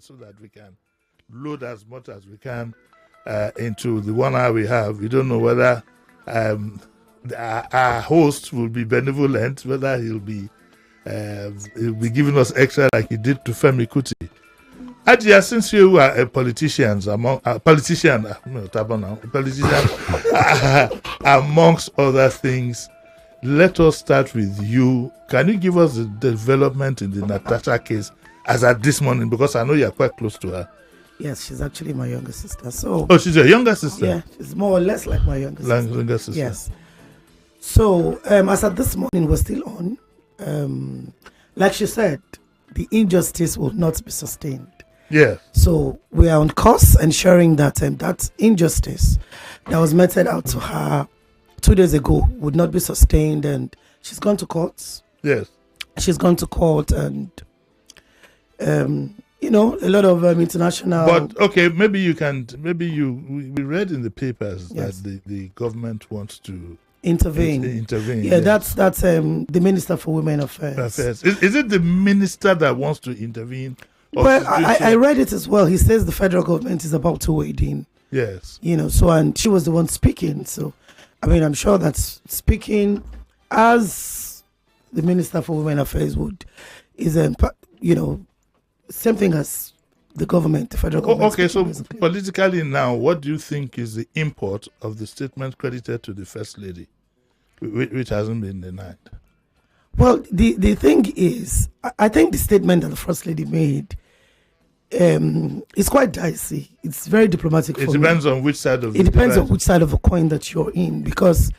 so that we can load as much as we can into the 1 hour we have. We don't know whether our host will be benevolent, whether he'll be giving us extra like he did to Femi Kuti. Ajia, since you are a politician, amongst other things, let us start with you. Can you give us the development in the Natasha case as at this morning? Because I know you're quite close to her. Yes, she's actually my younger sister. So. Oh, she's your younger sister? Yeah, she's more or less like my younger sister. Yes. So, as at this morning, we're still on. Like she said, the injustice will not be sustained. Yeah. So we are on course ensuring that that injustice that was meted out to her 2 days ago would not be sustained, and she's gone to court. Yes. She's gone to court, and a lot of international. But okay, maybe you we read in the papers that the government wants to intervene. Yeah, yes. That's the Minister for Women Affairs. Is it the minister that wants to intervene? Well, I read it as well. He says the federal government is about to wade in. Yes. And she was the one speaking. So, I'm sure that speaking as the Minister for Women Affairs is same thing as the government, the federal government. Okay, so politically now, what do you think is the import of the statement credited to the First Lady, which hasn't been denied? Well, the thing is, I think the statement that the First Lady made is quite dicey. It's very diplomatic. It depends on which side of the coin that you're in, because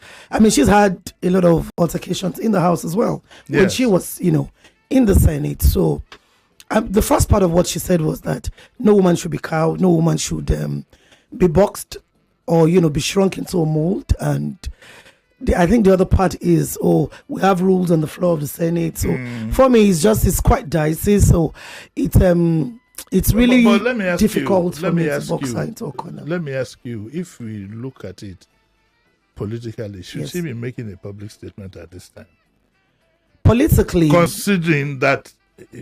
she's had a lot of altercations in the House as well when she was in the Senate. So the first part of what she said was that no woman should be cowed, no woman should be boxed or be shrunk into a mold. And I think the other part is, we have rules on the floor of the Senate. So for me, it's quite dicey. So it's really difficult for me to box her into a corner. Let me ask you, if we look at it politically, should she be making a public statement at this time? Politically, considering that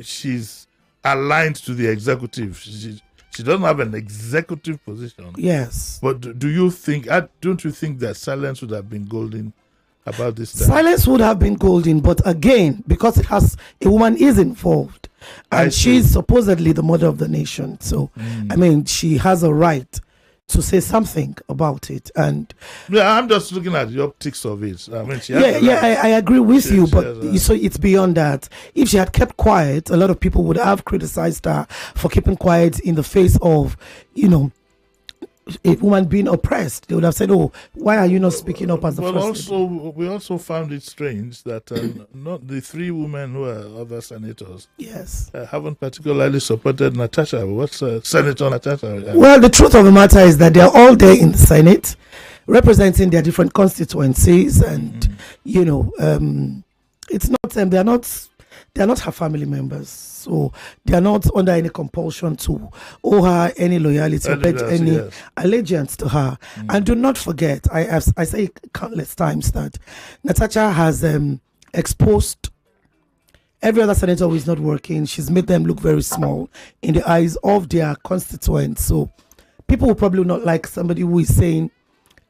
she's aligned to the executive, she doesn't have an executive position. Yes. But don't you think that silence would have been golden about this time? Silence would have been golden, but again, because a woman is involved, and she's supposedly the mother of the nation. So, she has a right to say something about it. And I'm just looking at the optics of it. I agree with you, but so it's beyond that. If she had kept quiet, a lot of people would have criticized her for keeping quiet in the face of, a woman being oppressed. They would have said, why are you not speaking up as the first lady? We also found it strange that not the three women who are other senators haven't particularly supported Natasha. What's Senator Natasha? Well, the truth of the matter is that they are all there in the Senate representing their different constituencies, and it's not they're not her family members, so they are not under any compulsion to owe her any loyalty or any allegiance to her. And do not forget, I say countless times that Natasha has exposed every other senator who is not working. She's made them look very small in the eyes of their constituents. So people will probably not like somebody who is saying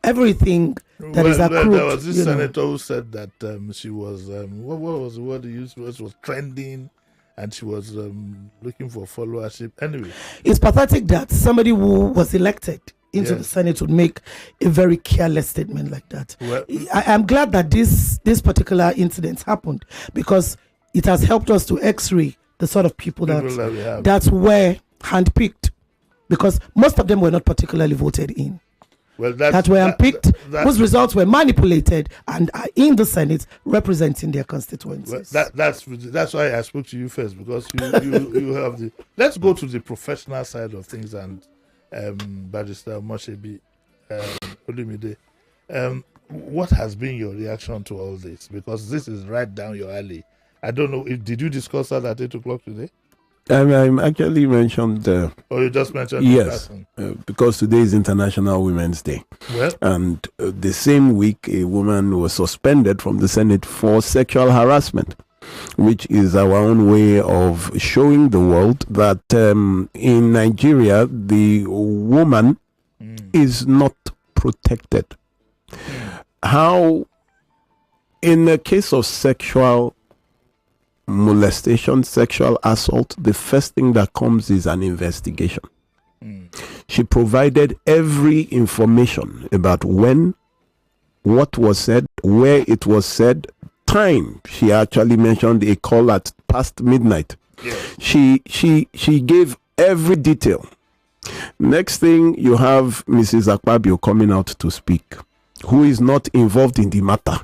everything that is accrued. There was this senator who said that she was what was the word he used? Was trending, and she was looking for followership. Anyway, it's pathetic that somebody who was elected into the Senate would make a very careless statement like that. Well, I'm glad that this particular incident happened, because it has helped us to x-ray the sort of people that were handpicked, because most of them were not particularly voted in. Well, that were unpicked, whose results were manipulated and are in the Senate representing their constituencies. Well, that's why I spoke to you first, because you have the. Let's go to the professional side of things, and Barrister Moshebi Olumide. What has been your reaction to all this? Because this is right down your alley. I don't know. Did you discuss that at 8 o'clock today? I actually mentioned. You just mentioned. Yes, because today is International Women's Day. Well, and the same week, a woman was suspended from the Senate for sexual harassment. which is our own way of showing the world that in Nigeria, the woman is not protected. How, in the case of sexual molestation, sexual assault, the first thing that comes is an investigation. She provided every information about when, what was said, where it was said, time. She actually mentioned a call at past midnight. She gave every detail. Next thing, you have Mrs. Akpabio coming out to speak, who is not involved in the matter.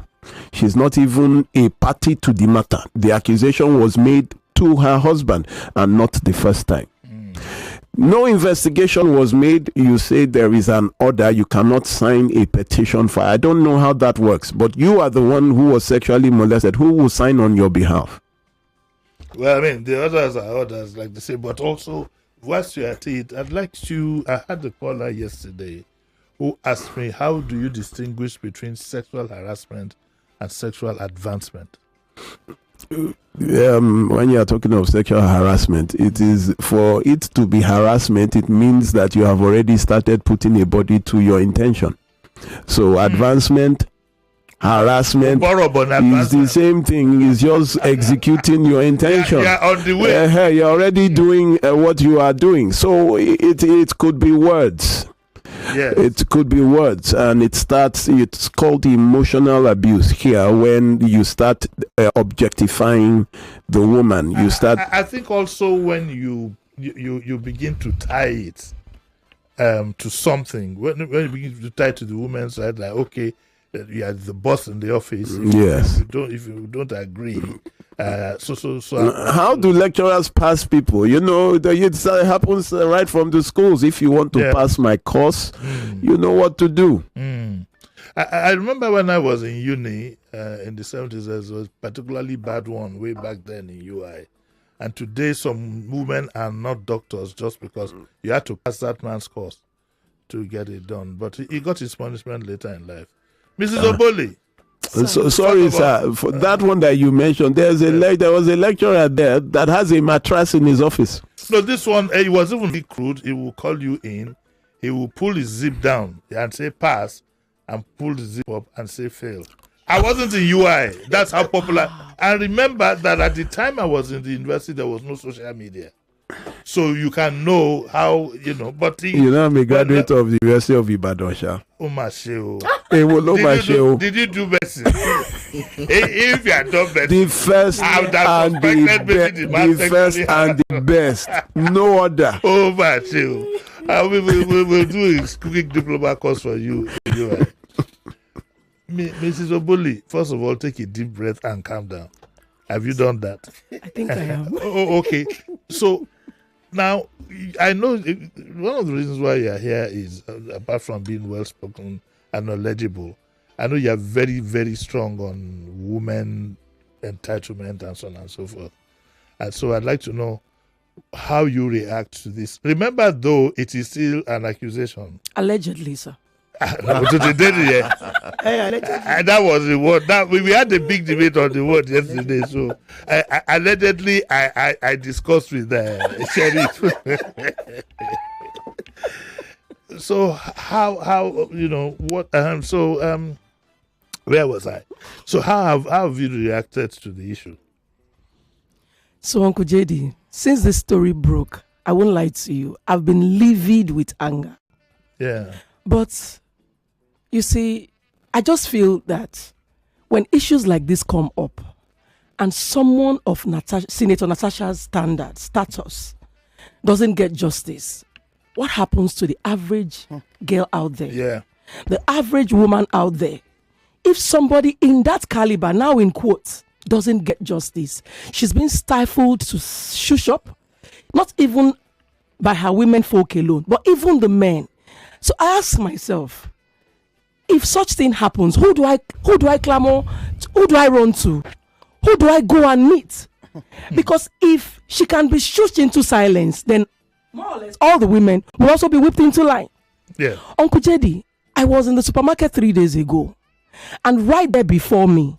She's not even a party to the matter. The accusation was made to her husband and not the first time. No investigation was made. You say there is an order. You cannot sign a petition for. I don't know how that works, but you are the one who was sexually molested. Who will sign on your behalf? Well, I mean, the others are others, like they say, but also, whilst you're at it, I had a caller yesterday who asked me, how do you distinguish between sexual harassment and sexual advancement? When you are talking of sexual harassment, it is, for it to be harassment, it means that you have already started putting a body to your intention. So advancement, harassment is the same thing. It's just executing your intention. Yeah, on the way. You're already doing what you are doing. So it could be words. Yes. It could be words, and it's called emotional abuse here when you start objectifying the woman. You start. I think also when you begin to tie it to something, when you begin to tie to the woman's side, like, okay, you are the boss in the office. Yes. If you don't agree. How do lecturers pass people? You know, it happens right from the schools. If you want to pass my course, you know what to do. I remember when I was in uni in the 70s, there was a particularly bad one way back then in UI. And today, some women are not doctors just because you had to pass that man's course to get it done. But he got his punishment later in life. Mrs. Oboli. Sorry, sir. For that one that you mentioned, there was a lecturer there that has a mattress in his office. No, this one, he was even crude. He will call you in. He will pull his zip down and say pass, and pull the zip up and say fail. I wasn't in UI. That's how popular. And remember that at the time I was in the university, there was no social media. So you can know how, but I'm a graduate of the University of Ibadan, Sha. Did you do medicine? If you had done medicine, the first and the best. No other. Oh, Macheo. We'll do a quick diploma course for you. Mrs. Oboli, first of all, take a deep breath and calm down. Have you done that? I think I have. Okay. So now I know one of the reasons why you are here is apart from being well spoken and knowledgeable, I know you are very, very strong on women entitlement and so on and so forth. And so I'd like to know how you react to this. Remember, though, it is still an accusation. Allegedly, sir. That was the word. We had a big debate on the word yesterday. So allegedly, I discussed with the sheriff. So how what? Where was I? So how have you reacted to the issue? So, Uncle JD, since this story broke, I won't lie to you, I've been livid with anger. Yeah. But you see, I just feel that when issues like this come up and someone of Senator Natasha's status doesn't get justice, what happens to the average girl out there? Yeah. The average woman out there? If somebody in that caliber, now in quotes, doesn't get justice, she's been stifled to shush up, not even by her women folk alone, but even the men. So I ask myself, if such thing happens, who do I clamor? Who do I run to? Who do I go and meet? Because if she can be shushed into silence, then more or less all the women will also be whipped into line. Yeah. Uncle Jedi, I was in the supermarket 3 days ago, and right there before me,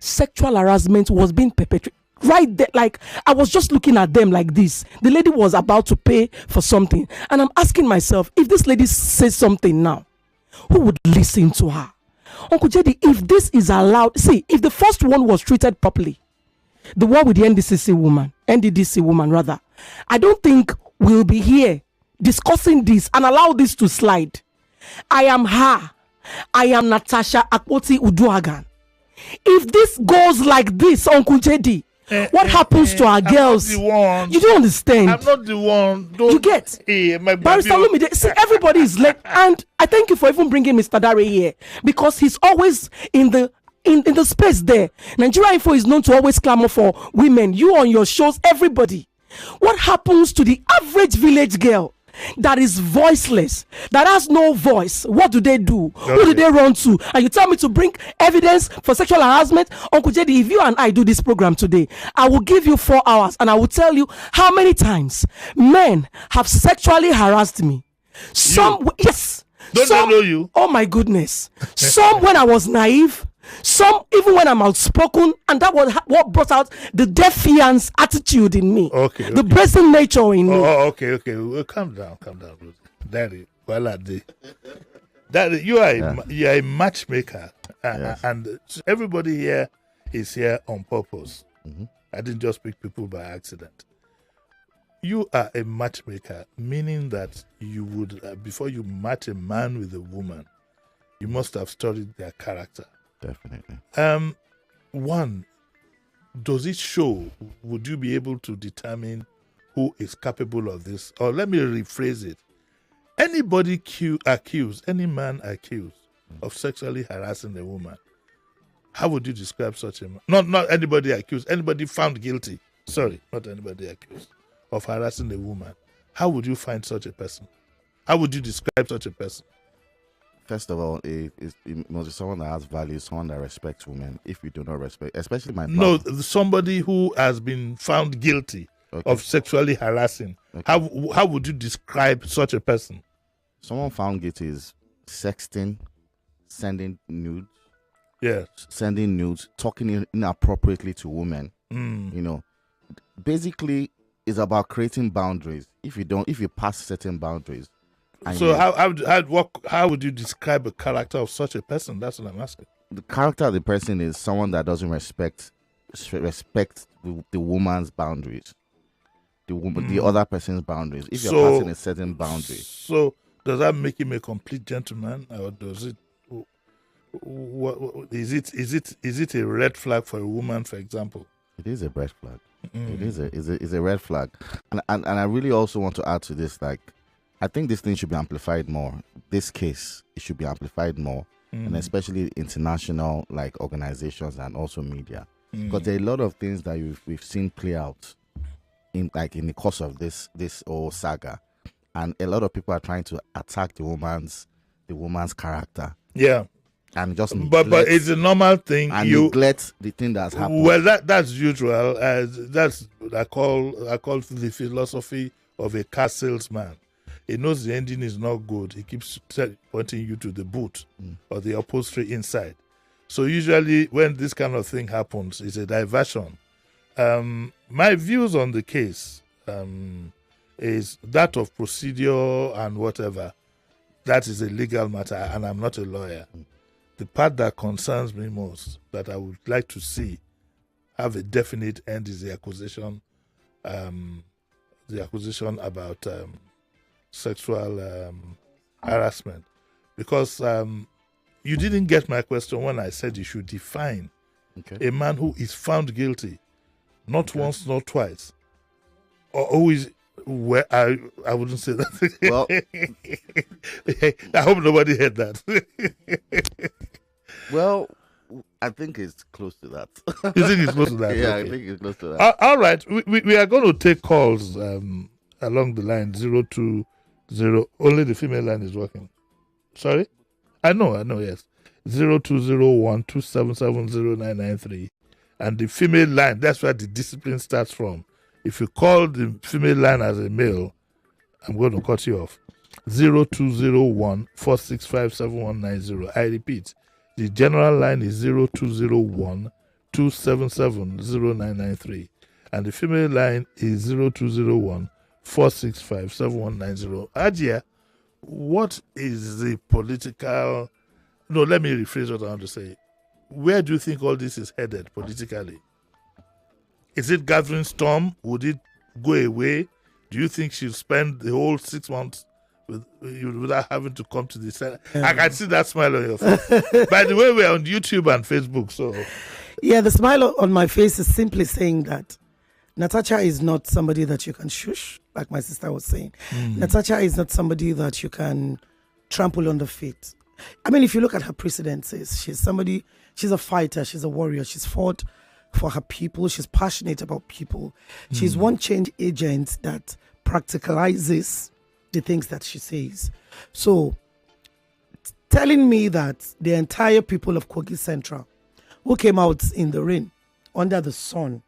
sexual harassment was being perpetrated. Right there, like I was just looking at them like this. The lady was about to pay for something, and I'm asking myself, if this lady says something now, who would listen to her? Uncle Jedi, if this is allowed, see, if the first one was treated properly, the one with the NDDC woman rather, I don't think we'll be here discussing this and allow this to slide. I am her. I am Natasha Akpoti Uduagan. If this goes like this, Uncle Jedi, what happens to our girls? You don't understand. I'm not the one. You get? Barrister Lumide, see, everybody is late, and I thank you for even bringing Mr. Dare here, because he's always in the space there. Nigeria Info is known to always clamor for women. You on your shows, everybody. What happens to the average village girl that is voiceless, that has no voice? What do they do? Okay. Who do they run to? And you tell me to bring evidence for sexual harassment? Uncle Jedi, if you and I do this program today, I will give you 4 hours and I will tell you how many times men have sexually harassed me. Some, yes. Don't they know you? Oh my goodness. Some when I was naive. Some even when I'm outspoken, and that was what brought out the defiance attitude in me. Okay. The brazen nature in me. Oh, okay. Well, calm down, Daddy. Well, Daddy, you are a matchmaker, yes. And everybody here is here on purpose. Mm-hmm. I didn't just pick people by accident. You are a matchmaker, meaning that you would, before you match a man with a woman, you must have studied their character. Definitely. One, does it show? Would you be able to determine who is capable of this? Or let me rephrase it. Anybody accused, any man accused of sexually harassing a woman, how would you describe such a man? Not anybody accused, anybody found guilty. Sorry, not anybody accused of harassing a woman. How would you find such a person? How would you describe such a person? First of all, it must be someone that has value, someone that respects women. If you do not respect, especially my no, somebody who has been found guilty of sexually harassing. Okay. How would you describe such a person? Someone found guilty is sexting, sending nudes. Yes. Sending nudes, talking inappropriately to women. You know, basically, it's about creating boundaries. If you pass certain boundaries. So how would you describe a character of such a person? That's what I'm asking. The character of the person is someone that doesn't respect the woman's boundaries, the other person's boundaries. If you're passing a certain boundary, so does that make him a complete gentleman, or does it? What is it a red flag for a woman, for example? It is a red flag. It is a red flag, and I really also want to add to this, like, I think this thing should be amplified more. This case, it should be amplified more, and especially international like organizations and also media, because there are a lot of things that we've seen play out in the course of this whole saga, and a lot of people are trying to attack the woman's character. Yeah, and just but it's a normal thing. And you neglect the thing that's happened. Well, that's usual. That's I call the philosophy of a car salesman. He knows the engine is not good. He keeps pointing you to the boot or the upholstery inside. So usually when this kind of thing happens, it's a diversion. My views on the case is that of procedure and whatever. That is a legal matter, and I'm not a lawyer. The part that concerns me most, that I would like to see have a definite end, is the accusation about sexual harassment, because you didn't get my question when I said you should define a man who is found guilty, not once, not twice, or who is where I wouldn't say that. Well, I hope nobody heard that. Well, I think it's close to that. You think it's close to that? Yeah, okay. I think it's close to that. All right, we are going to take calls along the line 020. Only the female line is working. Sorry? I know, yes. 0201-277-0993. And the female line, that's where the discipline starts from. If you call the female line as a male, I'm going to cut you off. 0201-465-7190. I repeat, the general line is 0201 277-0993. And the female line is 0201-465-7190. Ajia, what is the political... No, let me rephrase what I want to say. Where do you think all this is headed politically? Is it gathering storm? Would it go away? Do you think she'll spend the whole 6 months without having to come to the Senate? I can see that smile on your face. By the way, we're on YouTube and Facebook, so... Yeah, the smile on my face is simply saying that Natasha is not somebody that you can shush, like my sister was saying. Natasha is not somebody that you can trample on the feet. I mean, if you look at her precedences, she's a fighter, she's a warrior, she's fought for her people, she's passionate about people. She's one change agent that practicalizes the things that she says. So, telling me that the entire people of Kogi Central, who came out in the rain, under the sun,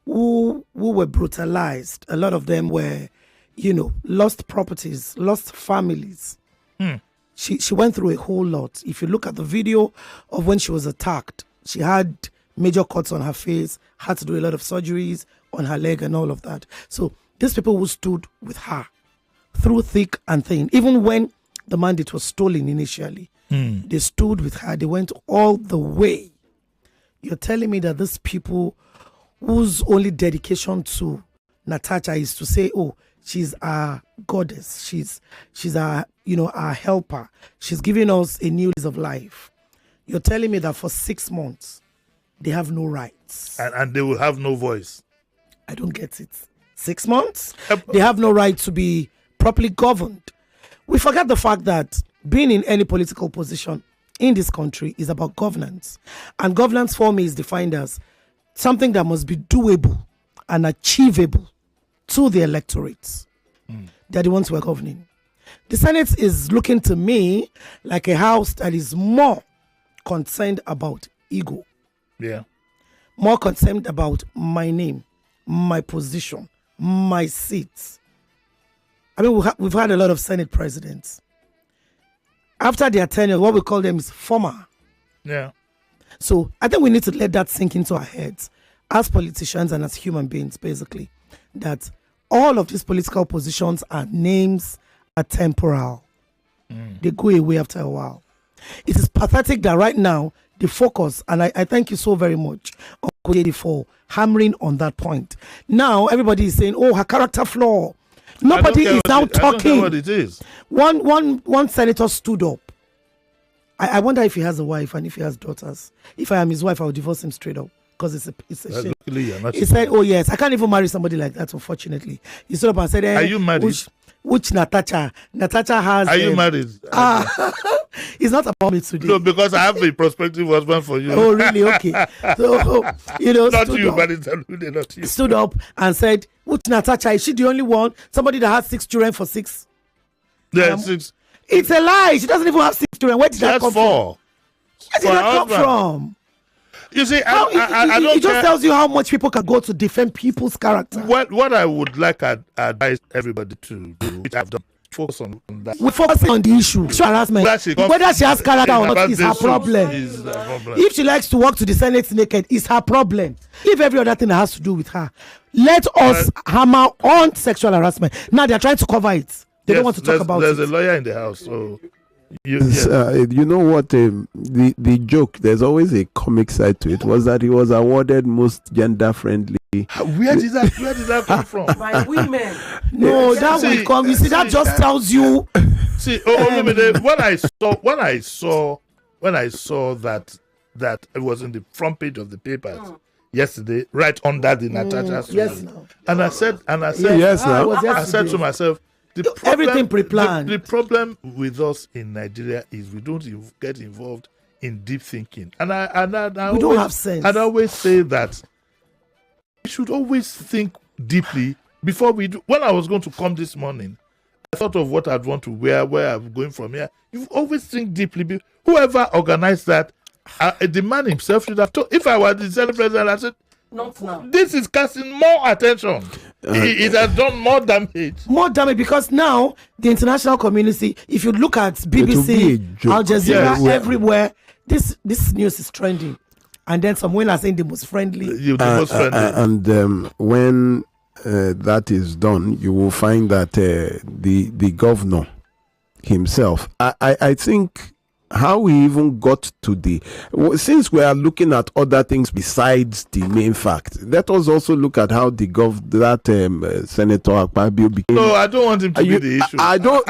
who were brutalized, a lot of them were, lost properties, lost families. She went through a whole lot. If you look at the video of when she was attacked, she had major cuts on her face, had to do a lot of surgeries on her leg and all of that. So these people who stood with her through thick and thin, even when the mandate was stolen initially, they stood with her. They went all the way. You're telling me that these people whose only dedication to Natasha is to say, oh, she's our goddess, she's our, our helper, she's giving us a new lease of life. You're telling me that for 6 months, they have no rights. And they will have no voice. I don't get it. 6 months? They have no right to be properly governed. We forget the fact that being in any political position in this country is about governance. And governance for me is defined as something that must be doable and achievable to the electorate. They're the ones who are governing. The Senate is looking to me like a house that is more concerned about ego. Yeah. More concerned about my name, my position, my seats. I mean, we've had a lot of Senate presidents. After their tenure, what we call them is former. Yeah. So I think we need to let that sink into our heads as politicians and as human beings, basically, that all of these political positions and names are temporal. They go away after a while. It is pathetic that right now the focus, and I thank you so very much for hammering on that point. Now everybody is saying, oh, her character flaw. Nobody is now talking. I don't know what it is. One senator stood up. I wonder if he has a wife and if he has daughters. If I am his wife, I will divorce him straight up. Because it's a shame. He said, oh yes, I can't even marry somebody like that, unfortunately. He stood up and said, are you married? Which Natasha? Natasha has... Are you married? It's not about me today. No, because I have a prospective husband for you. Oh, really? Okay. So, not you, but it's not you. Stood up and said, which Natasha? Is she the only one? Somebody that has 6 children for 6? Yeah, 6. It's a lie. She doesn't even have 6 children. Where did that come from? Where did that come from? You see, I don't. It just tells you how much people can go to defend people's character. What I would like to advise everybody to do, which I've done, focus on that. We focus on the issue, harassment. Whether she has character or not is her problem. If she likes to walk to the Senate naked, is her problem. If every other thing that has to do with her, let us hammer on sexual harassment. Now they're trying to cover it. They don't want to talk about it. There's a lawyer in the house, so. You know what? The joke, there's always a comic side to it, was that he was awarded most gender friendly. Where did that come from? By women. No, that will come. You see, that just tells you. See, when I saw that it was in the front page of the papers yesterday, right under the Natasha story. Yes, no. And I said, yes, now. I said to myself, everything pre-planned. The problem with us in Nigeria is we don't get involved in deep thinking, and we don't have sense. And I always say that we should always think deeply before we do. When I was going to come this morning, I thought of what I'd want to wear, where I'm going from here. You always think deeply. Whoever organized that, the man himself should have told. If I were the Senate president, I said, not now. This is casting more attention. It has done more damage. More damage because now the international community, if you look at BBC, Al Jazeera, everywhere, this news is trending. and then some women are saying the most friendly. And when that is done, you will find that the governor himself, I think, how we even got to since we are looking at other things besides the main fact, let us also look at how Senator Akpabio became. No, I don't want him to be the issue. I don't.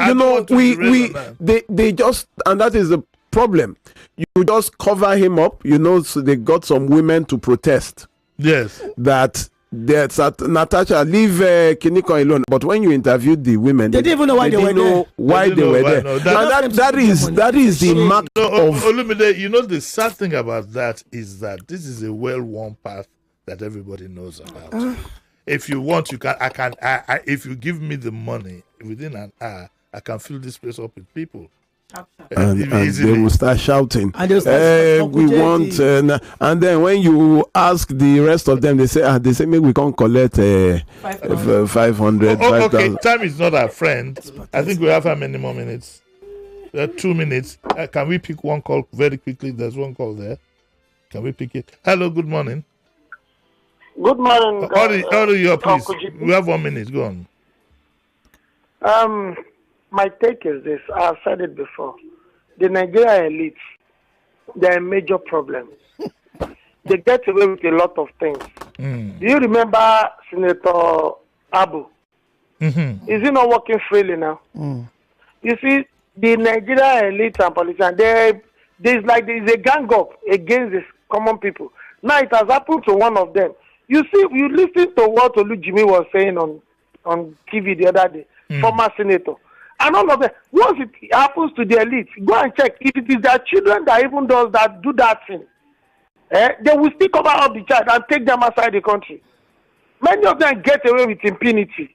They just, and that is the problem. You just cover him up. So they got some women to protest. Yes. That. Natasha, leave Kiniko alone. But when you interviewed the women, they didn't even know why they were there. That is the mark of. Olumide, the sad thing about that is that this is a well-worn path that everybody knows about. If you want, you can. If you give me the money within an hour, I can fill this place up with people. And they will start shouting. And we want, and then when you ask the rest of them, they say maybe we can't collect 500. Okay, time is not our friend. I think we have how many more minutes? 2 minutes. Can we pick one call very quickly? There's one call there. Can we pick it? Hello, good morning. Good morning. Order your please. We have 1 minute. Go on. My take is this. I've said it before. The Nigerian elites, they're a major problem. They get away with a lot of things. Do you remember Senator Abu? Mm-hmm. Is he not working freely now? You see, the Nigerian elite and politicians, there's a gang up against the common people. Now it has happened to one of them. You see, you listen to what Jimi was saying on TV the other day, former senator. And all of that, once it happens to the elite, go and check. If it is their children that even do that thing, they will still cover up the child and take them outside the country. Many of them get away with impunity.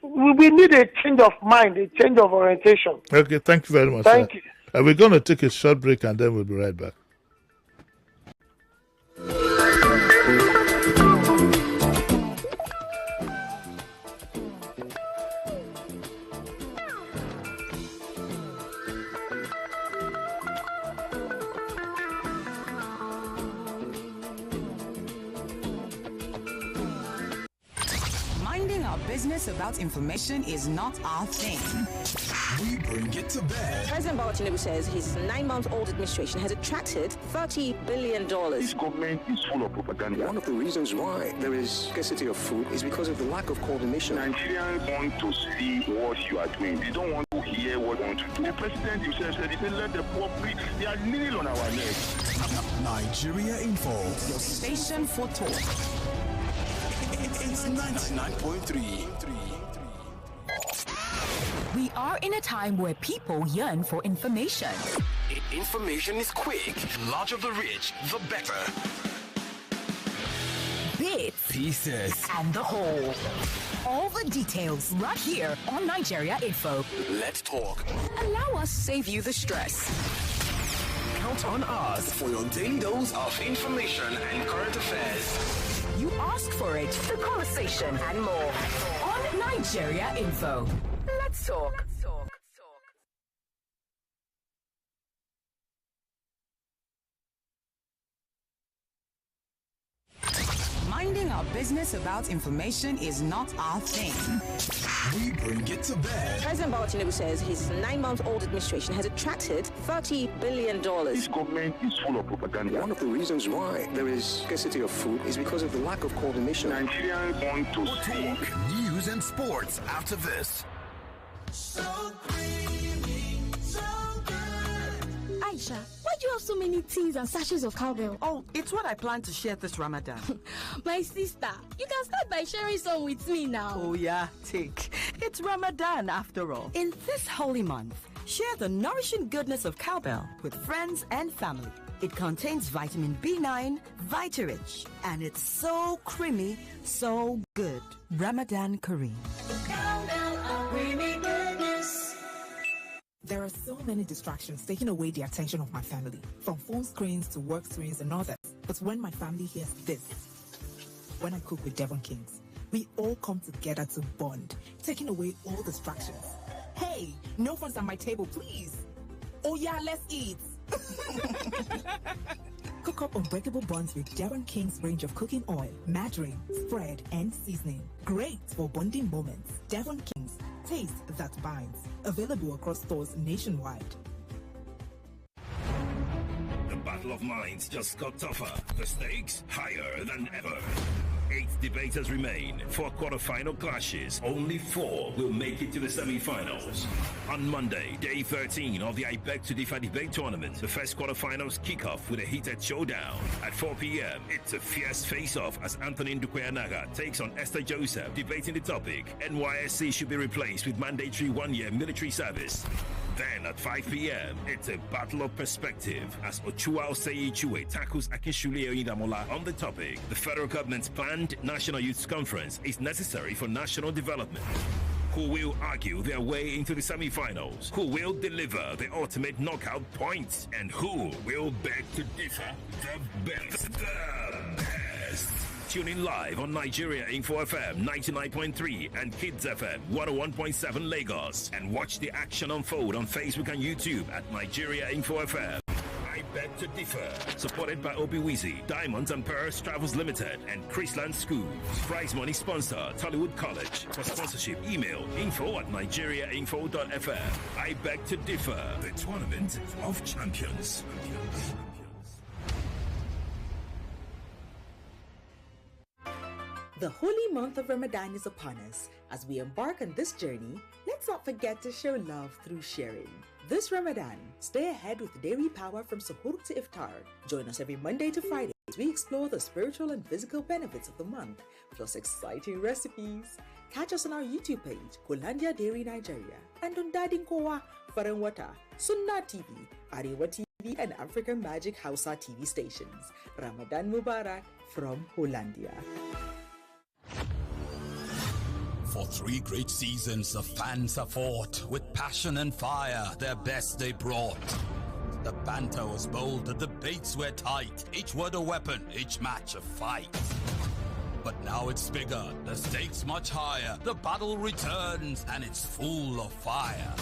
We need a change of mind, a change of orientation. Okay, thank you very much. Thank you. We're going to take a short break and then we'll be right back. Business about information is not our thing. We bring it to bed. President Tinubu says his 9-month-old administration has attracted $30 billion. This government is full of propaganda. One of the reasons why there is scarcity of food is because of the lack of coordination. Nigerians want to see what you are doing. They don't want to hear what you want to do. The president himself said, he said, let the poor breathe. They are kneeling on our necks. Nigeria Info. Your station for talk. It's 99.3. We are in a time where people yearn for information. Information is quick. Larger the rich, the better. Bits, pieces, and the whole. All the details right here on Nigeria Info. Let's talk. Allow us to save you the stress. Count on us for your daily dose of information and current affairs. You ask for it, the conversation and more on Nigeria Info. Let's talk. Minding our business about information is not our thing. We bring it to bed. President Tinubu says his 9-month-old administration has attracted $30 billion. This government is full of propaganda. One of the reasons why there is scarcity of food is because of the lack of coordination. Nigerians want to see news and sports after this. So creamy, so good. Aisha, why do you have so many teas and sachets of cowbell? Oh, it's what I plan to share this Ramadan. My sister, you can start by sharing some with me now. Oh yeah, take. It's Ramadan after all. In this holy month, share the nourishing goodness of cowbell with friends and family. It contains vitamin B9, Vitarich, and it's so creamy, so good. Ramadan Kareem. Cowbell of creamy goodness. There are so many distractions taking away the attention of my family, from phone screens to work screens and others. But when my family hears this, when I cook with Devon Kings, we all come together to bond, taking away all distractions. Hey, no phones at my table, please. Oh yeah, let's eat. Cook up unbreakable buns with Devon King's range of cooking oil, margarine, spread, and seasoning. Great for bonding moments. Devon King's, taste that binds. Available across stores nationwide. The battle of minds just got tougher. The stakes higher than ever. 8 debaters remain. 4 quarter-final clashes. Only 4 will make it to the semi-finals. On Monday, day 13 of the I Beg to Differ debate tournament, the first quarter-finals kick off with a heated showdown. At 4 p.m., it's a fierce face-off as Anthony Ndukweanaga takes on Esther Joseph, debating the topic: NYSC should be replaced with mandatory 1-year military service. Then at 5 p.m., it's a battle of perspective as Ochua Osei-Ichue tackles Akinshule Oyindamola on the topic: the federal government's planned National Youth Conference is necessary for national development. Who will argue their way into the semi-finals? Who will deliver the ultimate knockout points? And who will beg to differ the best? The best. Tune in live on Nigeria Info FM 99.3 and Kids FM 101.7 Lagos, and watch the action unfold on Facebook and YouTube at Nigeria Info FM. I Beg to Differ, supported by Obiwizi, Diamonds and Pearls Travels Limited, and Chrisland Schools. Prize money sponsor, Tollywood College. For sponsorship, email info@nigeriainfo.fm. I Beg to Differ, the tournament of champions. The holy month of Ramadan is upon us. As we embark on this journey, let's not forget to show love through sharing. This Ramadan, stay ahead with Dairy Power from Suhoor to Iftar. Join us every Monday to Friday as we explore the spiritual and physical benefits of the month, plus exciting recipes. Catch us on our YouTube page, Kolandia Dairy Nigeria, and on Dadin Kowa, Farenwata, Sunna TV, Arewa TV, and African Magic Hausa TV stations. Ramadan Mubarak from Hollandia. For 3 great seasons, the fans have fought with passion and fire, their best they brought. The banter was bold, the debates were tight, each word a weapon, each match a fight. But now it's bigger, the stakes much higher, the battle returns and it's full of fire.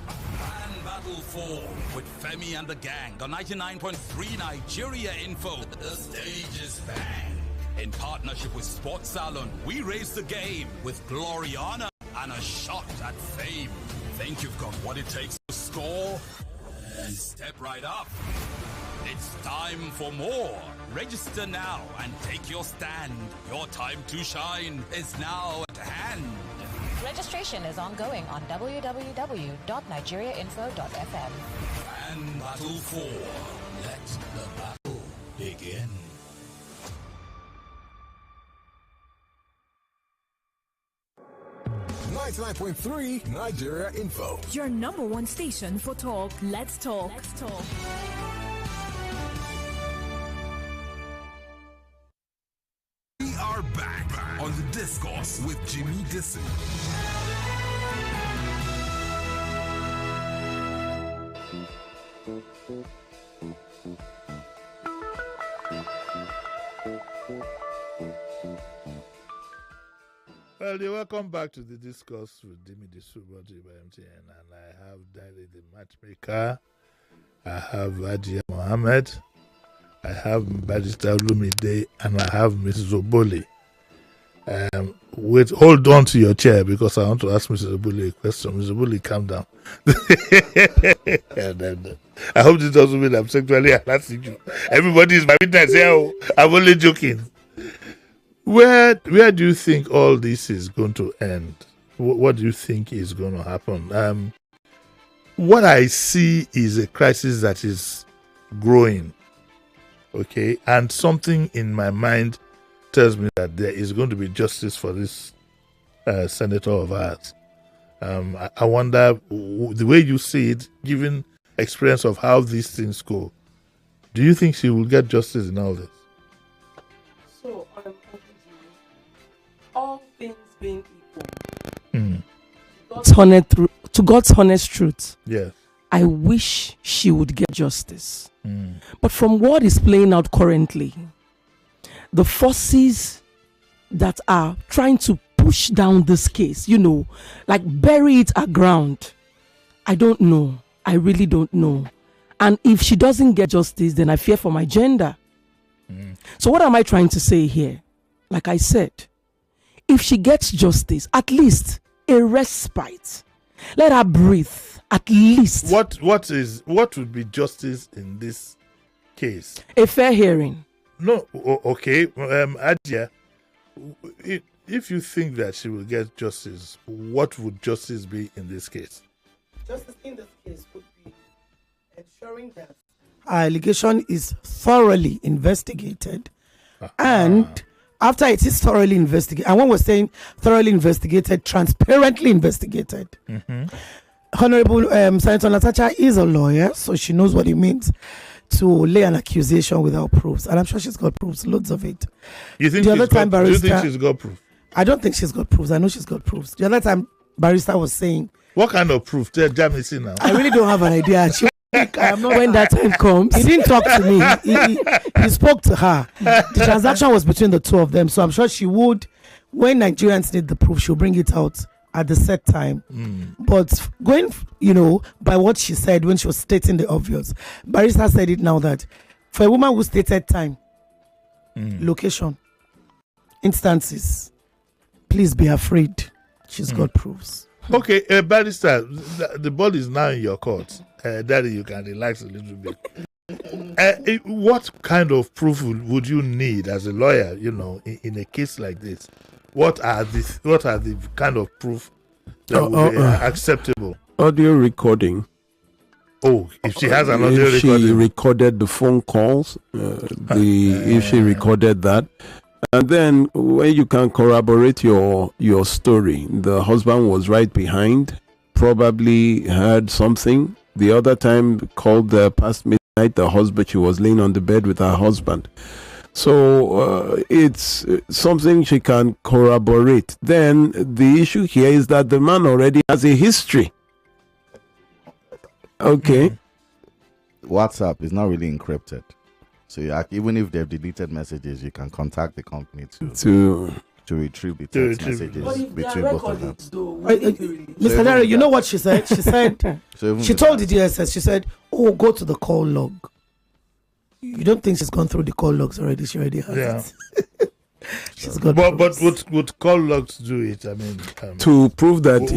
Fan Battle 4 with Femi and the gang on 99.3 Nigeria Info. The stage is bang. In partnership with Sports Salon, we raise the game with glory, honor, and a shot at fame. Think you've got what it takes to score? Then step right up. It's time for more. Register now and take your stand. Your time to shine is now at hand. Registration is ongoing on www.nigeriainfo.fm. And Battle 4. Let the battle begin. .3 Nigeria Info. Your number one station for talk. Let's talk. Let's talk. We are back on the Discourse with Jimi Disu. Well, you're welcome back to the Discourse with Jimi Disu brought to you by MTN, and I have Daily the Matchmaker, I have Ajia Mohammed, I have Barrister Olumide, and I have Mrs. Oboli. Wait, hold on to your chair because I want to ask Mrs. Oboli a question. Mrs. Oboli, calm down. And then, I hope this doesn't mean I'm sexually harassing you. Everybody is my witness here. Oh, I'm only joking. Where do you think all this is going to end? What do you think is going to happen? What I see is a crisis that is growing, okay? And something in my mind tells me that there is going to be justice for this senator of ours. I wonder, the way you see it, given experience of how these things go, do you think she will get justice in all this? So, all things being equal, to God's honest truth, yes, I wish she would get justice. But from what is playing out currently, the forces that are trying to push down this case, like bury it aground, I don't know. I really don't know. And if she doesn't get justice, then I fear for my gender. So what am I trying to say here? Like I said, if she gets justice, at least a respite. Let her breathe. At least. What would be justice in this case? A fair hearing. No, okay. Adia, if you think that she will get justice, what would justice be in this case? Justice in this case would be ensuring that our allegation is thoroughly investigated, and after it is thoroughly investigated, and when we're saying thoroughly investigated, transparently investigated. Honorable Senator Natasha is a lawyer, so she knows what it means to lay an accusation without proofs, and I'm sure she's got proofs, loads of it. You think do you think she's got proof? I don't think she's got proofs. I know she's got proofs. The other time, Barrister was saying, what kind of proof? Tell me, see now. I really don't have an idea. When that time comes, he didn't talk to me. He spoke to her. The transaction was between the two of them, so I'm sure she would, when Nigerians need the proof, she'll bring it out at the set time. But going, by what she said when she was stating the obvious, Barrister said it now that for a woman who stated time, location, instances, please be afraid. She's got proofs. Okay, Barrister, the ball is now in your court. Daddy, you can relax a little bit. What kind of proof would you need as a lawyer, in a case like this? What are the kind of proof that would be acceptable? Audio recording. Oh, if she has an audio recording. If she recorded the phone calls, if she recorded that. And then when you can corroborate your story, the husband was right behind, probably heard something. The other time called past midnight, she was laying on the bed with her husband. So it's something she can corroborate. Then the issue here is that the man already has a history. Okay. WhatsApp is not really encrypted. So even if they've deleted messages, you can contact the company to retrieve the text messages between both of them. Mr. Larry, you know what she said? She said, she told the DSS, she said, go to the call log. You don't think she's gone through the call logs already? She already has it. She's got but would call logs do it? I mean, to prove that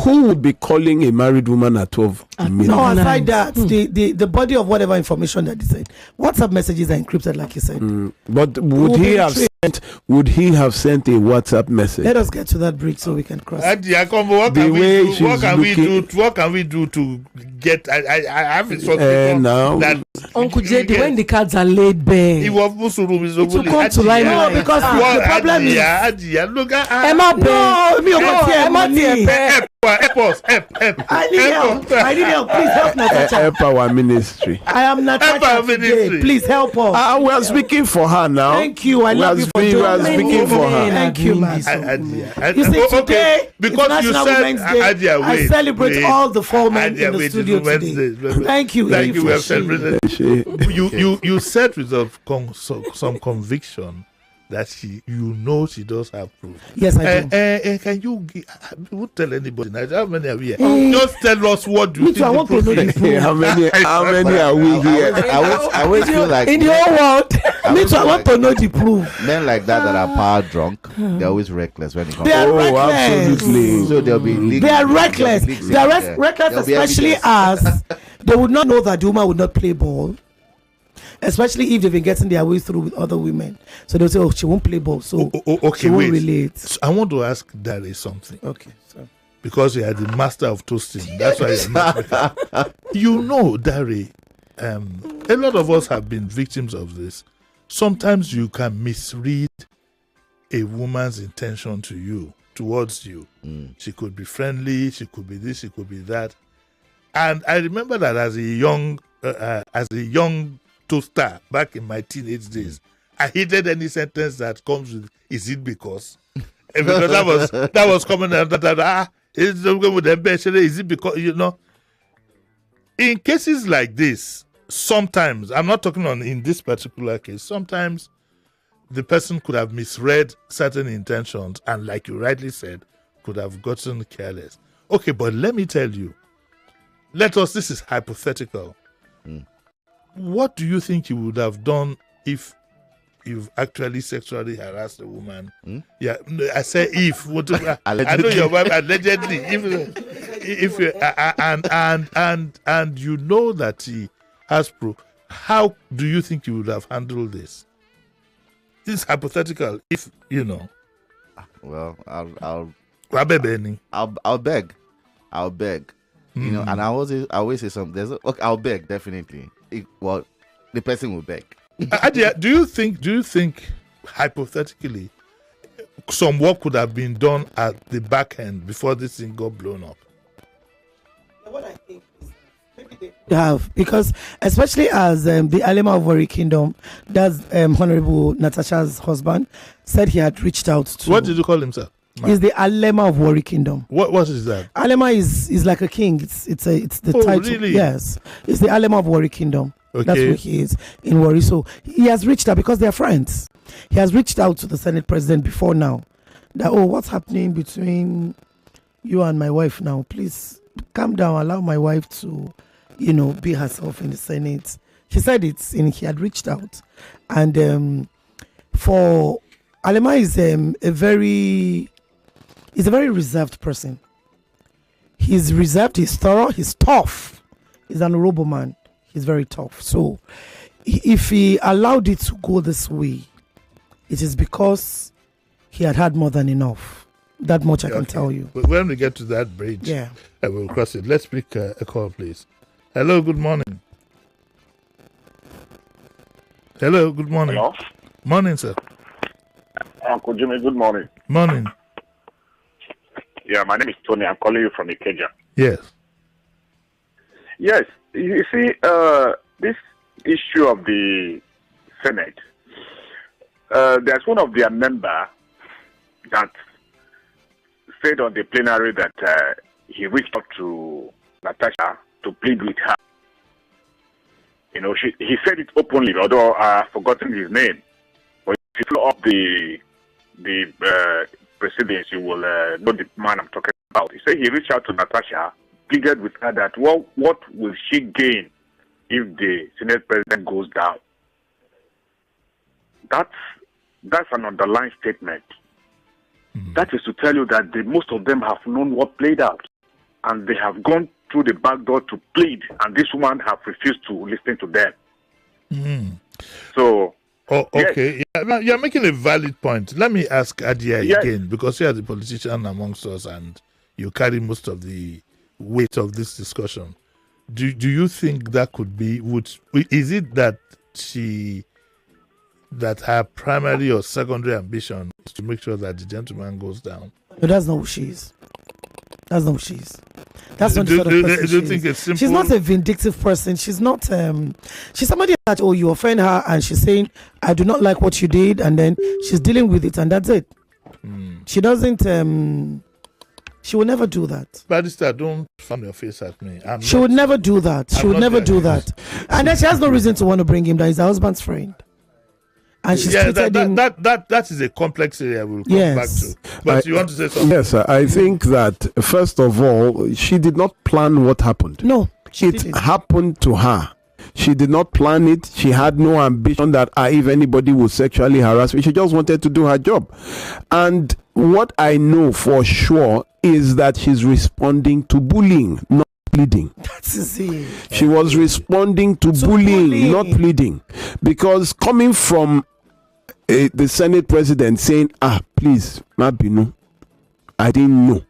who would be calling a married woman at 12 midnight? No, aside that, the body of whatever information that he said, WhatsApp messages are encrypted, like you said. But would he have sent a WhatsApp message? Let us get to that bridge so we can cross. What can we do to get? I have a suspicion that Uncle JD, when the cards are laid bare, it will come to light. Because the problem is Emma, I need help. Please help Natasha. Help our ministry. I am Natasha today. Please help us. We are speaking for her now. Thank you. I love you for we are speaking for her. Thank you, man. You see, today, because you said I celebrate all the four men in the studio today. Thank you. Thank you. We have celebrated. You said with some conviction that she does have proof. Yes, I do. Can you tell anybody now? How many are we here? Just tell us what do you think. I want to know the proof. How many are we here? I always feel like in the whole world. Me too. I want to know the proof. Men like that are power drunk. They're always reckless when it comes. They are reckless. Absolutely. So they'll be. They are reckless. They are reckless, especially as they would not know that the woman would not play ball. Especially if they've been getting their way through with other women. So they'll say, she won't play ball, so she won't relate. So I want to ask Dari something. Okay. So. Because you are the master of toasting. That's why you're not. Dari, a lot of us have been victims of this. Sometimes you can misread a woman's intention towards you. She could be friendly, she could be this, she could be that. And I remember that as a young toaster back in my teenage days, I hated any sentence that comes with "is it because?" Because that was coming out that is it because in cases like this, sometimes I'm not talking in this particular case. Sometimes the person could have misread certain intentions and, like you rightly said, could have gotten careless. Okay, but let me tell you. This is hypothetical. What do you think you would have done if you've actually sexually harassed a woman. Yeah, I say if. I know your wife allegedly. If you and you know that he has proof, how do you think you would have handled this? This is hypothetical. If you know. Well, I'll beg. You know, and I always say something. I'll beg definitely. The person will beg. Adia, do you think hypothetically some work could have been done at the back end before this thing got blown up? What I think is maybe they have, because especially as the Alema of Warri Kingdom, that's Honorable Natasha's husband, said he had reached out to. What did you call him, sir? He's the Alema of Warri Kingdom. What is that? Alema is like a king. It's the title. Really? Yes, it's the Alema of Warri Kingdom. Okay. That's who he is in Warri. So he has reached out because they're friends. He has reached out to the Senate President before now. That what's happening between you and my wife now? Please calm down. Allow my wife to, be herself in the Senate. He said he had reached out, and for Alema is a very reserved person. He's reserved. He's thorough. He's tough. He's an honorable man. He's very tough. So if he allowed it to go this way, it is because he had more than enough. That much I can tell you. But when we get to that bridge, we'll cross it. Let's pick a call, please. Hello, good morning. Hello, good morning. Hello? Morning, sir. Uncle Jimmy, good morning. Morning. Yeah, my name is Tony. I'm calling you from Ikeja. Yes. Yes. You see, this issue of the Senate, there's one of their member that said on the plenary that he reached out to Natasha to plead with her. He said it openly, although I've forgotten his name. But if you follow up the proceedings, you will know the man I'm talking about. He said he reached out to Natasha, pleaded with her that what will she gain if the Senate President goes down? That's an underlying statement. That is to tell you that most of them have known what played out, and they have gone through the back door to plead, and this woman have refused to listen to them. So, okay. Yes. Yeah, you're making a valid point. Let me ask Adia again, because you are the politician amongst us, and you carry most of the weight of this discussion. Do you think that could be? Is it that that her primary or secondary ambition is to make sure that the gentleman goes down? No, that's not who she is. That's not who she is. That's not the sort of person do you think it's simple? She's not a vindictive person. She's not. She's somebody that you offend her and she's saying, "I do not like what you did," and then she's dealing with it, and that's it. She doesn't. She will never do that. Barrister, don't fan your face at me. She would never do that. She would never do that. And then she has no reason to want to bring him down. He's her husband's friend. And she's that is a complex area we'll come back to. But you want to say something? Yes, I think that first of all, she did not plan what happened. No, it happened to her. She did not plan it. She had no ambition that if anybody would sexually harass me. She just wanted to do her job. And what I know for sure is that she's responding to bullying, not pleading. That's it. She was responding to bullying, not pleading. Because coming from the Senate President saying, please, Mabinu, I didn't know.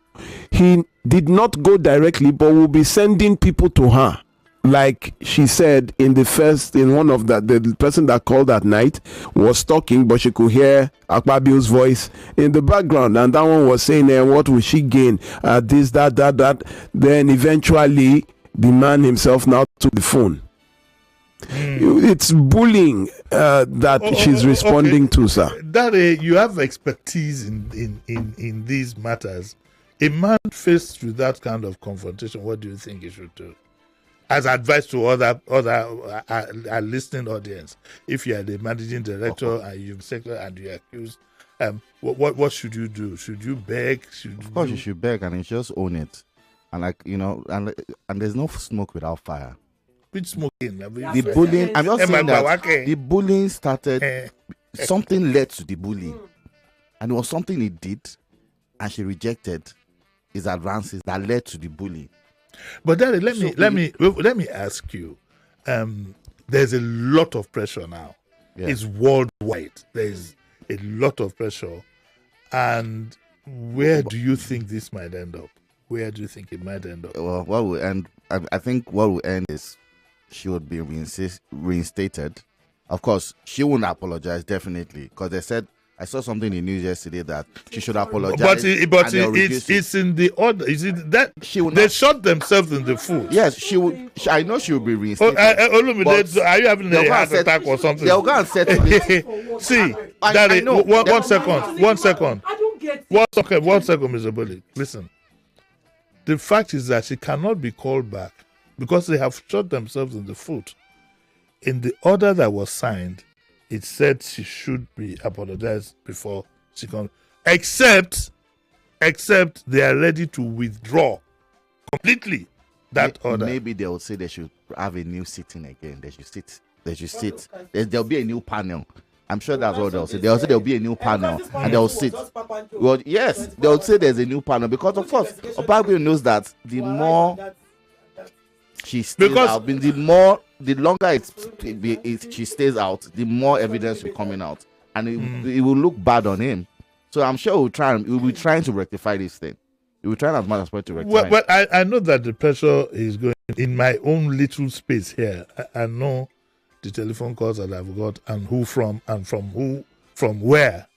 He did not go directly, but will be sending people to her. Like she said in one of the person that called that night was talking, but she could hear Akpabio's voice in the background, and that one was saying, what will she gain? This, that. Then eventually the man himself now took the phone. It's bullying that she's responding to, sir. That you have expertise in these matters. A man faced with that kind of confrontation, what do you think he should do? As advice to other listening audience, if you are the managing director and you've sector and you're accused, what should you do? Should you beg? Of course, you should beg and just own it. And and there's no smoke without fire. Which smoking? The bullying. I'm just saying that the bullying started. Something led to the bullying, and it was something he did, and she rejected his advances that led to the bullying. But Daddy, let me ask you. There's a lot of pressure now. Yeah. It's worldwide. There's a lot of pressure, and where do you think this might end up? Where do you think it might end up? Well, what will end? I think what will end is she would be reinstated. Of course, she won't apologize, definitely, because they said, I saw something in the news yesterday that she should apologize. But it's in the order. Is it that they shot themselves in the foot? Yes, she would. I know she will be reinstated. Are you having a heart attack or something? They'll go and settle it. See, Daddy, one second. One second, Mr. Bully. Listen. The fact is that she cannot be called back because they have shot themselves in the foot. In the order that was signed, it said she should be apologized before she comes. Except they are ready to withdraw completely that order. Maybe they will say they should have a new sitting again. They should sit. There'll be a new panel. I'm sure that's what they'll say. They'll say there'll be a new panel and they'll sit. Well, yes, they'll say there's a new panel because, of course, Obagwe knows that the more she stays out, the longer she stays out, the more evidence will be coming out, and it will look bad on him. So I'm sure we'll be trying to rectify this thing. We will try as much as possible to rectify. Well, I know that the pressure is going in my own little space here. I know the telephone calls that I've got and who from where.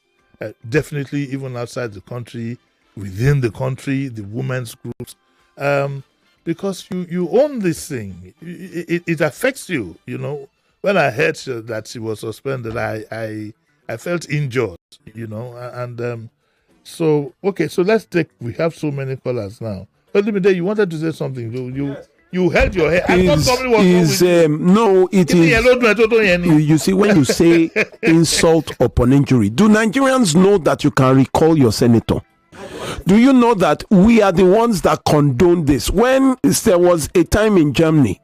Definitely even outside the country, within the country, the women's groups. Because you own this thing. It affects you, you know. When I heard that she was suspended, I felt injured, you know. And so we have so many callers now. But let me tell you, wanted to say something. You held your head. I thought somebody was no, it is. You see, when you say insult upon injury, do Nigerians know that you can recall your senator? Do you know that we are the ones that condone this? When there was a time in Germany,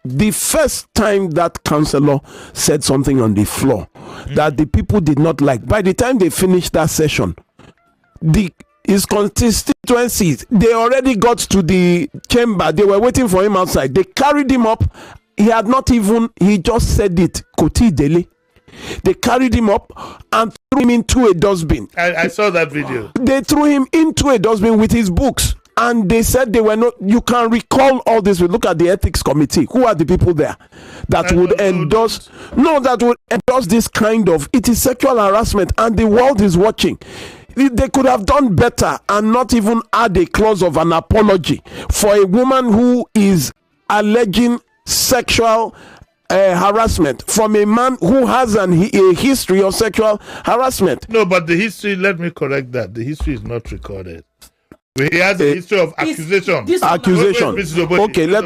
the first time that councillor said something on the floor that the people did not like, by the time they finished that session, his constituencies, they already got to the chamber. They were waiting for him outside. They carried him up. He just said it, Koti Dele. They carried him up and threw him into a dustbin. I saw that video. They threw him into a dustbin with his books. And they said they were not. You can recall all this. We look at the ethics committee. Who are the people there that would endorse? No, that would endorse this kind of. It is sexual harassment, and the world is watching. They could have done better and not even add a clause of an apology for a woman who is alleging sexual harassment from a man who has a history of sexual harassment. No, but the history, let me correct that. The history is not recorded. He has a history of accusation. Okay, let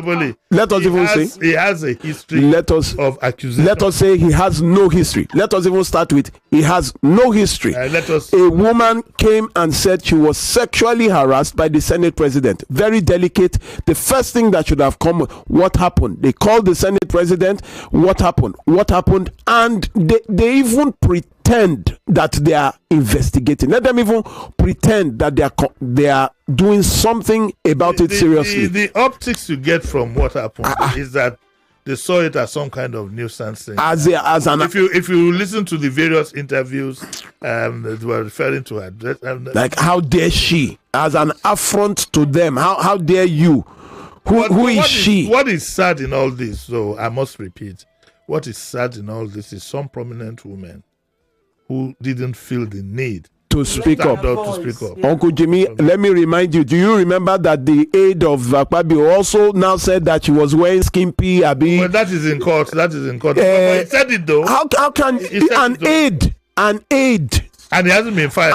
us even say he has a history of accusation. Let us say he has no history. Let us even start with he has no history. A woman came and said she was sexually harassed by the Senate president. Very delicate. The first thing that should have come, what happened? They called the Senate president. What happened? And they even pretend that they are investigating. Let them even pretend that they are doing something about it seriously. The optics you get from what happened is that they saw it as some kind of nuisance thing. If you listen to the various interviews, they were referring to her. Like, how dare she? As an affront to them. How dare you? Who is she? What is sad in all this, so I must repeat, what is sad in all this is some prominent women who didn't feel the need to speak up. Uncle Jimmy, let me remind you, do you remember that the aide of Akpabio also now said that she was wearing skimpy abi? Well, that is in court. But he said it though. How can an aide and he hasn't been fired.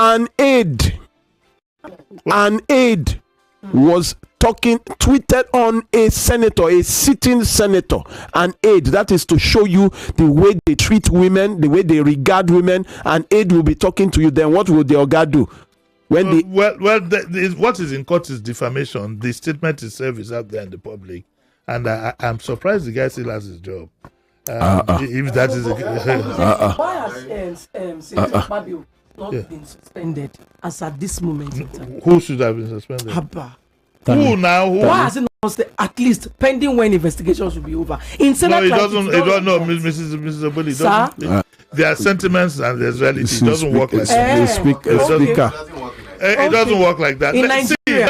An aide was tweeted on a senator, a sitting senator, an aide. That is to show you the way they treat women, the way they regard women. An aide will be talking to you. Then what will the Oga do? What is in court is defamation. The statement itself is out there in the public. And I'm surprised the guy still has his job. If that is Why has Fabio not been suspended as at this moment in time? Who should have been suspended? Abba. Who now? Why has it not stayed at least pending when investigations will be over? In no, it doesn't. No, Mrs. Oboli, doesn't. There are sentiments and there's reality. It doesn't work like that. It doesn't work like that. In Nigeria.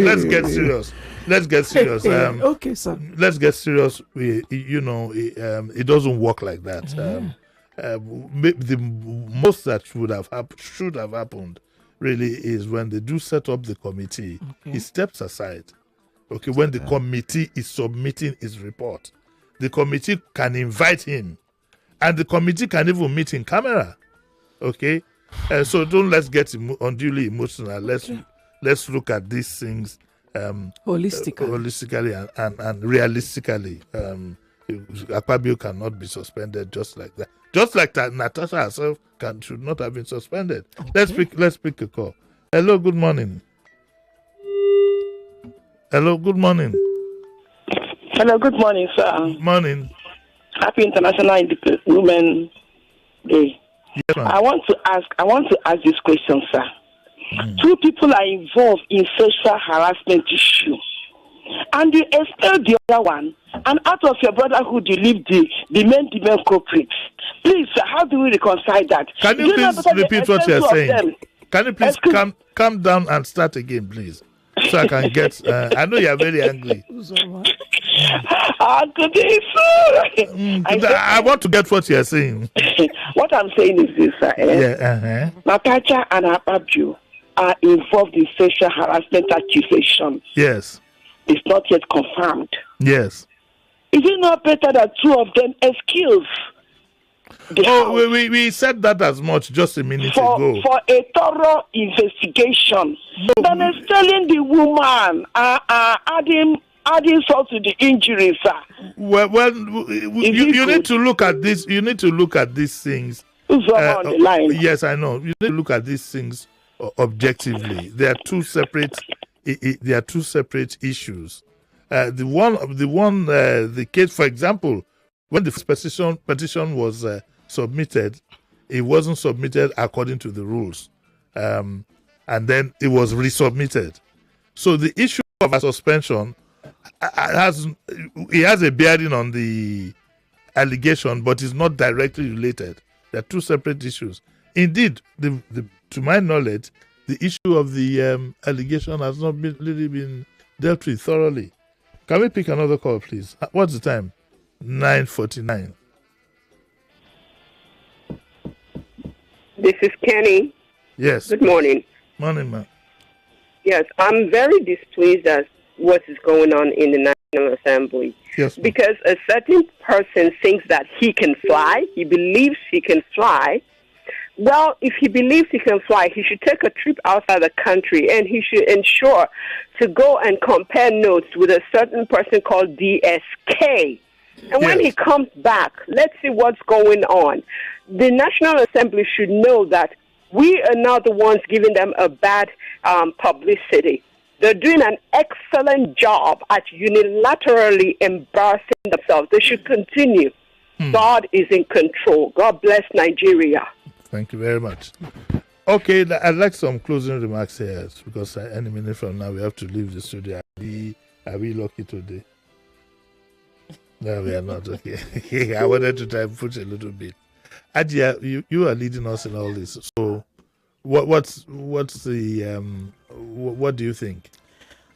Let's get serious. Let's get serious. Okay, sir. Let's get serious. It doesn't work like that. The most that should have happened really is when they do set up the committee, he steps aside. Okay, when the committee is submitting his report, the committee can invite him, and the committee can even meet in camera. Okay, so let's get unduly emotional. Let's look at these things holistically and realistically. Akpabio cannot be suspended just like that. Just like that, Natasha herself should not have been suspended. Okay. Let's pick a call. Hello, good morning. Hello, good morning. Hello, good morning, sir. Morning. Happy International Women's Day. Yes, ma'am. I want to ask this question, sir. Two people are involved in sexual harassment issue, and you expel the other one, and out of your brotherhood you leave the main culprits. Please, sir, how do we reconcile that? Can you please repeat what you're saying? Can you please calm down and start again, please? So I can get. I know you're very angry. Good day, sir. I want to get what you're saying. What I'm saying is this, sir. Natasha and Akpabio are involved in sexual harassment accusation. Yes. It's not yet confirmed. Yes. Is it not better that two of them excuse? We said that as much just a minute ago. For a thorough investigation. Then it's telling the woman, adding salt to the injury, sir. Well, you need to look at this. You need to look at these things. On the line. Yes, I know. You need to look at these things objectively. They are two separate. They are two separate issues. The case, for example, when the petition was submitted, it wasn't submitted according to the rules, and then it was resubmitted. So the issue of a suspension has a bearing on the allegation, but is not directly related. They are two separate issues. Indeed, to my knowledge, the issue of the allegation has not really been dealt with thoroughly. Can we pick another call, please? What's the time? 9:49. This is Kenny. Yes. Good morning. Morning, ma'am. Yes, I'm very displeased at what is going on in the National Assembly. Yes. Because a certain person thinks that he can fly. He believes he can fly. Well, if he believes he can fly, he should take a trip outside the country, and he should ensure to go and compare notes with a certain person called DSK. And when he comes back, let's see what's going on. The National Assembly should know that we are not the ones giving them a bad publicity. They're doing an excellent job at unilaterally embarrassing themselves. They should continue. God is in control. God bless Nigeria. Thank you very much. Okay, I'd like some closing remarks here, because any minute from now we have to leave the studio. Are we lucky today? No, we are not. Okay. I wanted to try and push a little bit. Adia, you are leading us in all this. So, what's the what do you think?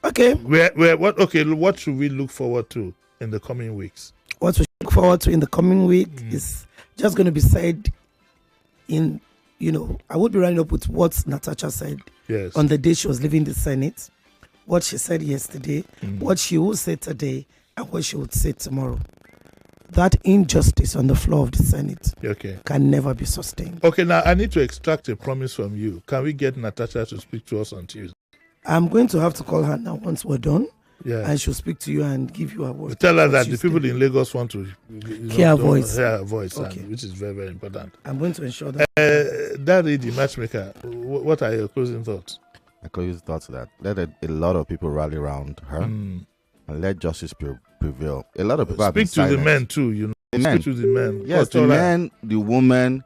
Okay. What should we look forward to in the coming weeks? What we look forward to in the coming week is just going to be said in, I would be running up with what Natasha said on the day she was leaving the Senate, what she said yesterday, what she will say today, and what she would say tomorrow. That injustice on the floor of the Senate can never be sustained. Okay, now I need to extract a promise from you. Can we get Natasha to speak to us on Tuesday? I'm going to have to call her now once we're done. Yeah. And she'll speak to you and give you a word. Tell her that the people in Lagos want to hear her voice. Hear her voice, which is very, very important. I'm going to ensure that. Daddy, the matchmaker, what are your closing thoughts? My closing thoughts are that let a lot of people rally around her. and let justice prevail. A lot of people have been Speak to silent. the men too, you know. Men. Speak to the men. Yes, the men, the woman,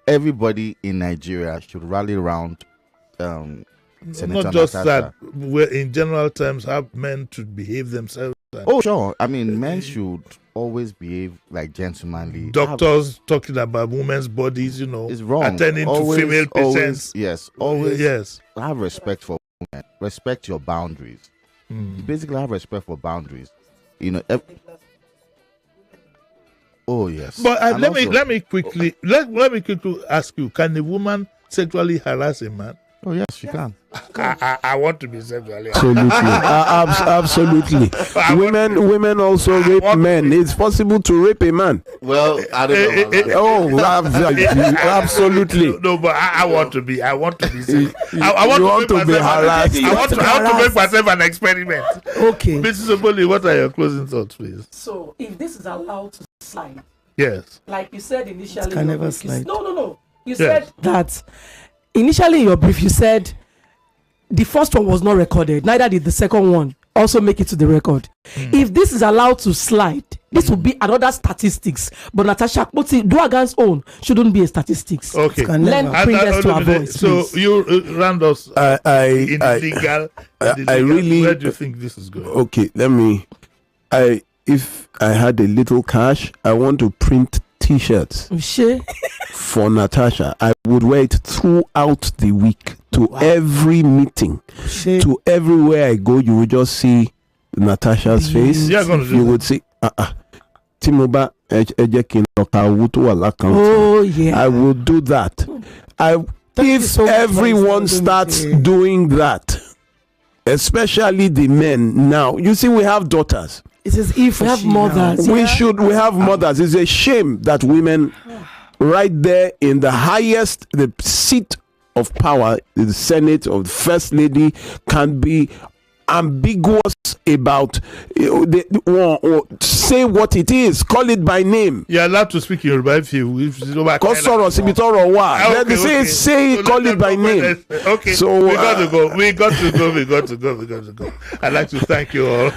everybody in Nigeria should rally around Senator Not just Natasha. that, we're in general terms, have men to behave themselves. Oh, sure. I mean, men should always behave like gentlemanly. Doctors talking about women's bodies, you know, It's wrong. attending Always- to female always- patients. Yes, always. Yes. Have respect for women. Respect your boundaries. You basically have respect for boundaries. You know. Oh yes. But And let me also- quickly ask you: can a woman sexually harass a man? Oh yes, she can. I want to be sexually. Absolutely. Absolutely. Women also rape men. It's possible to rape a man. Well, I don't know. Oh, absolutely. No, but I want to be. I want to be. You want to be harassed. I want to make myself an experiment. Okay. Mrs. Oboli, what are your closing thoughts, please? So, if this is allowed to slide, Yes. like you said initially, It can never slide. No. You Yes. said that initially in your brief, you said the first one was not recorded, neither did the second one also make it to the record. If this is allowed to slide, this will be another statistics. But Natasha Duagan's own shouldn't be a statistics. Okay. Let bring us to our voice. So please. you round us in the legal. I really. Where do you think this is going? Okay, if I had a little cash, I want to print T-shirts for Natasha. I would wear it throughout the week to every meeting, to everywhere I go. You would just see Natasha's face. You're gonna do You that. would see Timoba Oh, yeah. I will do that. If everyone starts doing that, especially the men now, you see, we have daughters. It is if we have mothers. We have mothers. It's a shame that women, right there in the seat of power, the Senate or the First Lady, can be ambiguous about say what it is, call it by name. You're allowed to speak Yoruba if you say call it by name. Okay, so we got to go. I'd like to thank you all.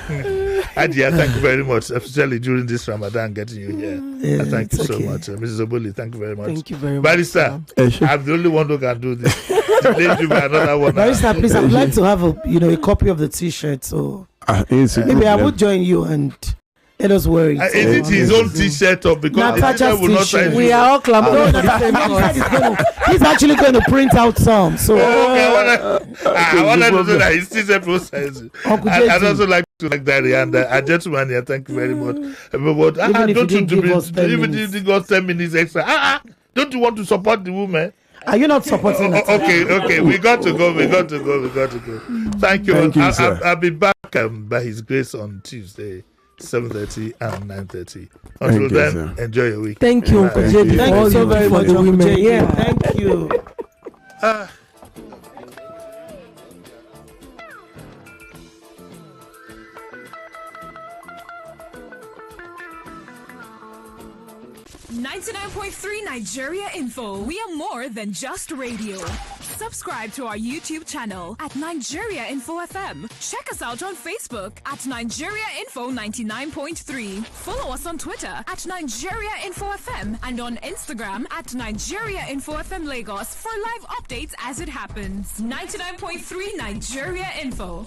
Adia, thank you very much, especially during this Ramadan, getting you here. Yeah, thank you so okay. much. Mrs. Oboli, thank you very much. Thank you very much. Barrister, I'm the only one who can do this. Today you by another one. Barrister, please, I would like to have a copy of the T-shirt. So maybe I would join you and let us wear it. Is it his own T-shirt or because Natasha's will not T-shirt? sign We you? are all clamoring for the same cause. He's actually going to print out some. So I want to know that his T-shirt will sign it. I'd also like to thank Dari and a gentleman here. Thank you very much. But don't you give us 10 minutes extra? Don't you want to support the women? Are you not supporting it? Okay. We got to go. Thank you. Thank you, sir. I'll be back by His grace on Tuesday, 7:30 and 9:30. Until you, then, sir. enjoy your week. Thank you, Uncle JD. Thank you so very much, Uncle JD. Yeah, thank you. Ah. 99.3 Nigeria Info. We are more than just radio. Subscribe to our YouTube channel at Nigeria Info FM. Check us out on Facebook at Nigeria Info 99.3. Follow us on Twitter at Nigeria Info FM and on Instagram at Nigeria Info FM Lagos for live updates as it happens. 99.3 Nigeria Info.